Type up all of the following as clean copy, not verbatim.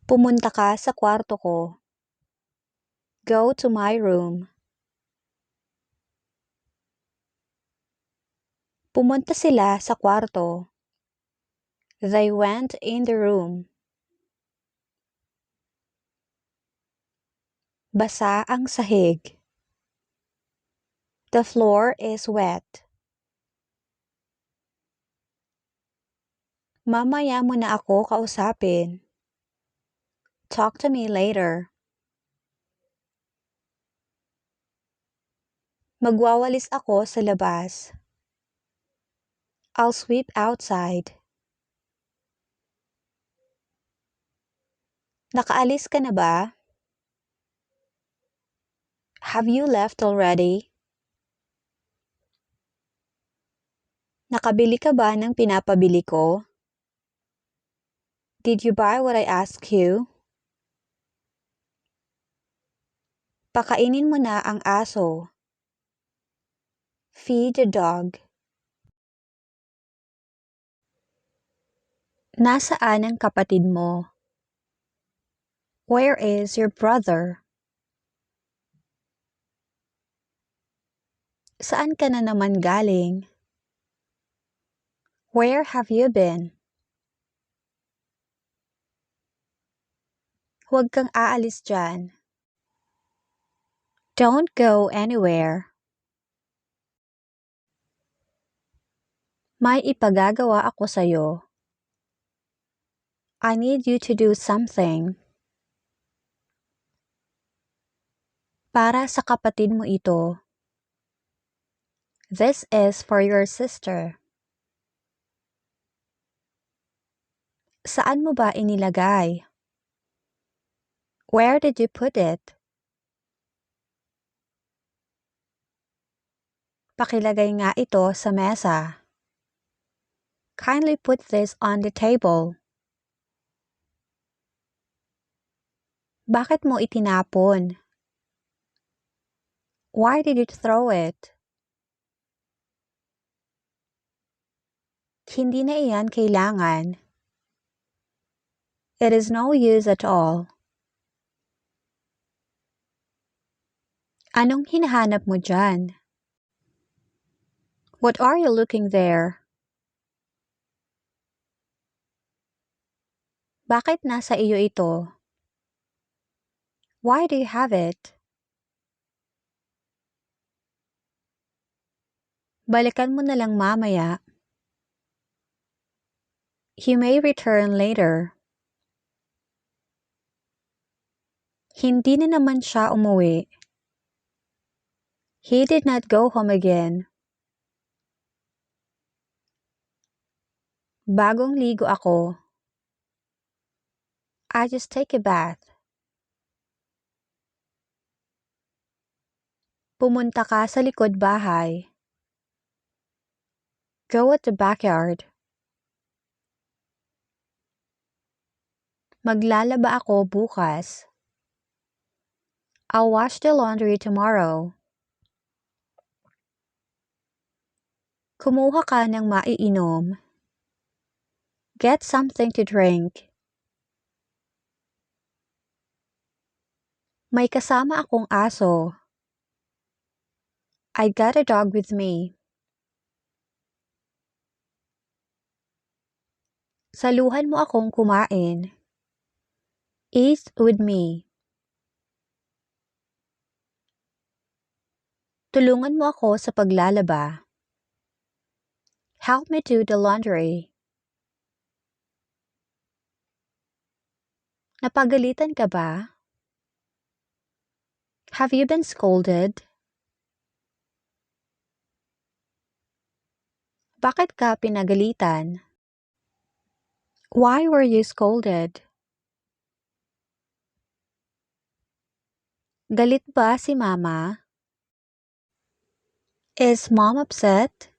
Pumunta ka sa kwarto ko. Go to my room. Pumunta sila sa kwarto. They went in the room. Basa ang sahig. The floor is wet. Mamaya mo na ako kausapin. Talk to me later. Magwawalis ako sa labas. I'll sweep outside. Nakaalis ka na ba? Have you left already? Nakabili ka ba ng pinapabili ko? Did you buy what I asked you? Pakainin mo na ang aso. Feed the dog. Nasaan ang kapatid mo? Where is your brother? Saan ka na naman galing? Where have you been? Huwag kang aalis dyan. Don't go anywhere. May ipagagawa ako sa'yo. I need you to do something. Para sa kapatid mo ito. This is for your sister. Saan mo ba inilagay? Where did you put it? Pakilagay nga ito sa mesa. Kindly put this on the table. Bakit mo itinapon? Why did you throw it? Hindi na iyan kailangan. It is no use at all. Anong hinahanap mo dyan? What are you looking there? Bakit nasa iyo ito? Why do you have it? Balikan mo na lang mamaya. He may return later. Hindi na naman siya umuwi. He did not go home again. Bagong ligo ako. I just take a bath. Pumunta ka sa likod bahay. Go at the backyard. Maglalaba ako bukas. I'll wash the laundry tomorrow. Kumuha ka ng maiinom. Get something to drink. May kasama akong aso. I got a dog with me. Saluhan mo akong kumain. Eat with me. Tulungan mo ako sa paglalaba. Help me do the laundry. Napagalitan ka ba? Have you been scolded? Bakit ka pinagalitan? Why were you scolded? Galit ba si Mama? Is Mom upset?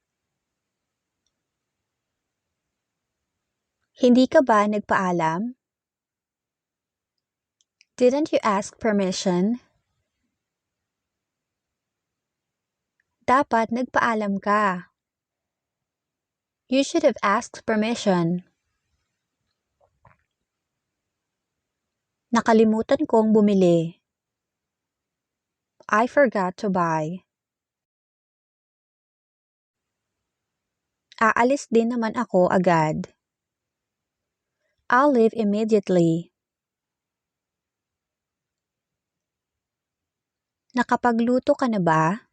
Hindi ka ba nagpaalam? Didn't you ask permission? Dapat nagpaalam ka. You should have asked permission. Nakalimutan kong bumili. I forgot to buy. Aalis din naman ako agad. I'll leave immediately. Nakapagluto ka na ba?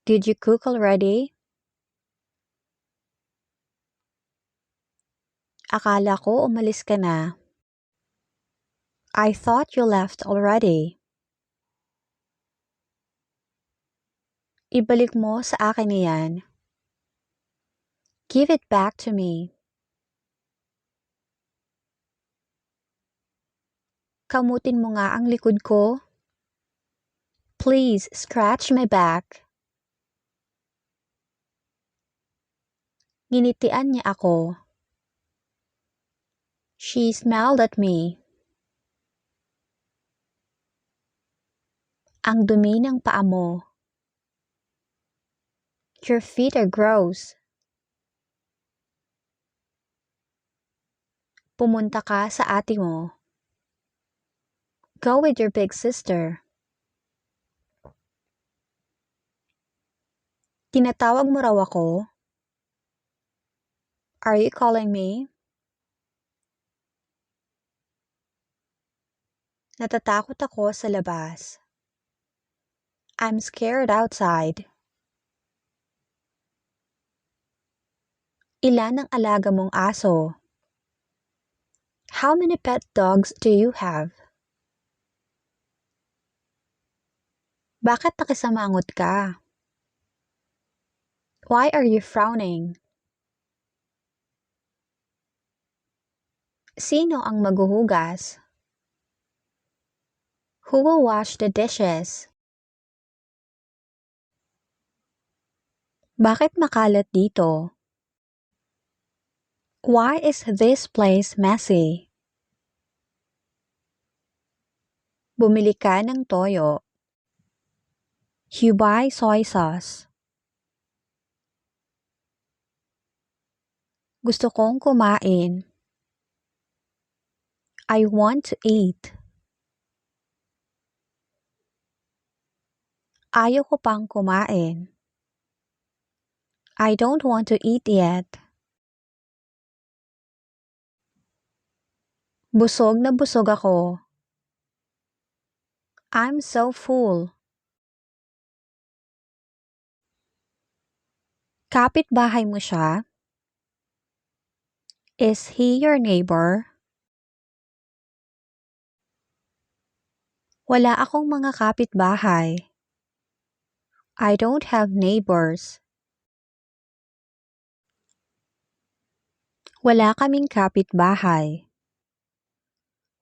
Did you cook already? Akala ko umalis ka na. I thought you left already. Ibalik mo sa akin yan. Give it back to me. Kamutin mo nga ang likod ko. Please scratch my back. Nginitian niya ako. She smiled at me. Ang dumi ng paa mo. Your feet are gross. Pumunta ka sa ate mo. Go with your big sister. Tinatawag mo raw ako? Are you calling me? Natatakot ako sa labas. I'm scared outside. Ilan ang alaga mong aso? How many pet dogs do you have? Bakit nakisamangot ka? Why are you frowning? Sino ang maghuhugas? Who will wash the dishes? Bakit makalat dito? Why is this place messy? Bumili ka ng toyo. You buy soy sauce. Gusto kong kumain. I want to eat. Ayaw ko pang kumain. I don't want to eat yet. Busog na busog ako. I'm so full. Kapitbahay mo siya? Is he your neighbor? Wala akong mga kapitbahay. I don't have neighbors. Wala kaming kapitbahay.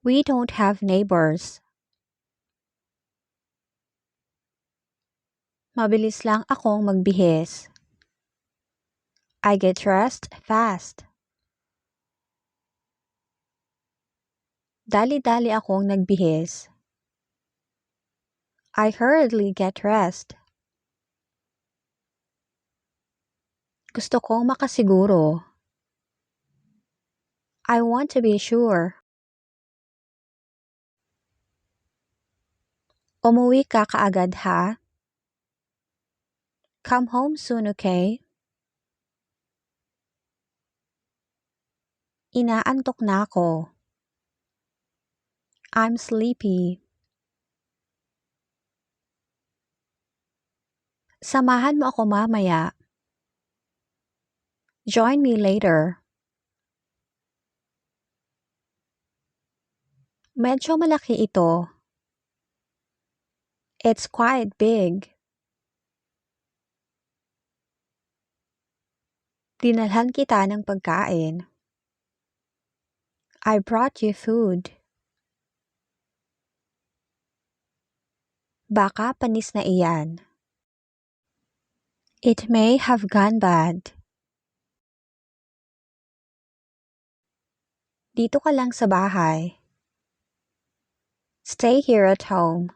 We don't have neighbors. Mabilis lang akong magbihis. I get dressed fast. Dali-dali akong nagbihis. I hurriedly get dressed. Gusto kong makasiguro. I want to be sure. Umuwi ka kaagad ha? Come home soon, okay? Inaantok na ako. I'm sleepy. Samahan mo ako mamaya. Join me later. Medyo malaki ito. It's quite big. Dinalhan kita ng pagkain. I brought you food. Baka panis na iyan. It may have gone bad. Dito ka lang sa bahay. Stay here at home.